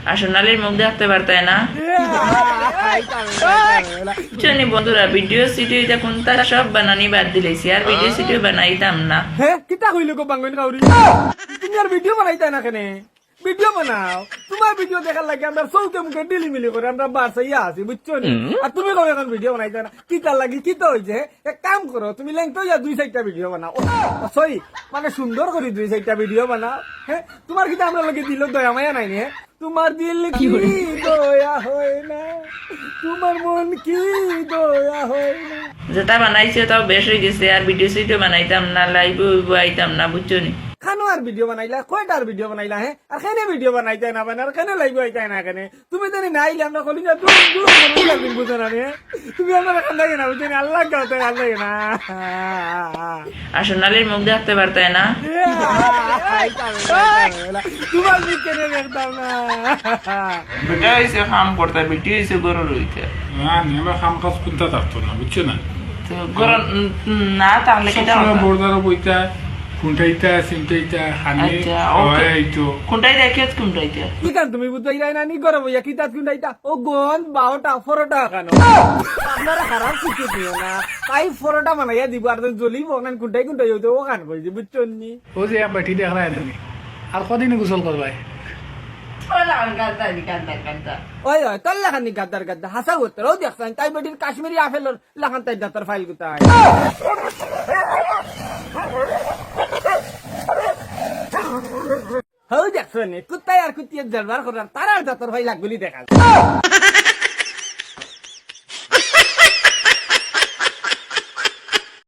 আর সোনালির মুখ দেখতে পারতাই না। চনি বন্ধুরা, ভিডিও সিডিও এটা কোনটা সব বানানি বাদ দিলেছি, আর ভিডিও সিডিও বানাইতাম না। হ্যাঁ কিতা কইলো গো বাঙ্গন কাউরি, তুমি আর ভিডিও বানাইতা না কেন? ভিডিও বানাও, তোমার ভিডিও দেখার লাগে আমরা চৌকে মুখে ডিলিমিলি করে আমরা বাসাইয়া আছি, বুঝছো নি? আর তুমি কবে এখন ভিডিও বানাইতা না, কিতার লাগি কিতা হয়েছে? এক কাম করো, তুমি লেংটো ইয়া 2-4টা ভিডিও বানাও, সরি মানে সুন্দর করে 2-4টা ভিডিও বানাও। হ্যাঁ তোমার কিতা আমরা লগে দিল দয়া মায়া নাই নে? তোমার দিল কি দয়া হয় না, তোমার মন কি দয়া হয় না। যেটা বানাইছে তাও বেশ হয়ে গেছে, আর ভিডিও সিডিও বানাইতাম না, লাইভ আইতাম না, বুঝছো নি? খানো আর ভিডিও বানাইলা, কয়টার ভিডিও বানাইলা? হ্যাঁ আর কেনে ভিডিও বানাইতে না বানার, কেনে লাইভ আইতে না কেনে? তুমি তো না আইলে আমরা কলি না দূর বুঝো না রে, তুমি আমরা এখান থেকে না বুঝছো, আল্লাহ গাতে আল্লাহ না। আর সোনালির মুখ দেখতে পারতাই না। তোমার মুখ কেনে দেখতাম না। বেটা হয়েছে কাম করতে, বেটি হয়েছে গরু রইতে। না নিয়ে খাম কাজ কোনটা থাকতো না, বুঝছো না? তো গরু না থাকলে কেটা হতো? বোর্ডারও বইতা খুঁটাইতা চিন্তাইতা খানি আচ্ছা, এইতো কোনটাই দেখে কোনটাইতে কি কান তুমি বুঝাই না নি গরম হইয়া কি তাত কুন্ডাইতা ও গন 12টা 14টা কেন? আপনারা খারাপ কিছু দিও না, তাই 14টা বানাইয়া দিব আর জ্বলিব না, কুন্টাই কুন্টাই হইতো ও কান কইছে, বুঝছো নি? ও যে বেটি দেখলা তুমি আর কদিন গোসল করবাই? ওই ওই তোর লাখানি গাদ্দার গাদ্দা হাসা করতে ও দেখছেন তাই বেটির কাশ্মীরি আপেল লাখান তাই দাতার ফাইল কোথায়? হও দেখছেন কুত্তায় আর কুত্তিয়ে জলবার করার তার আর দাতার ফাইল লাগগুলি দেখা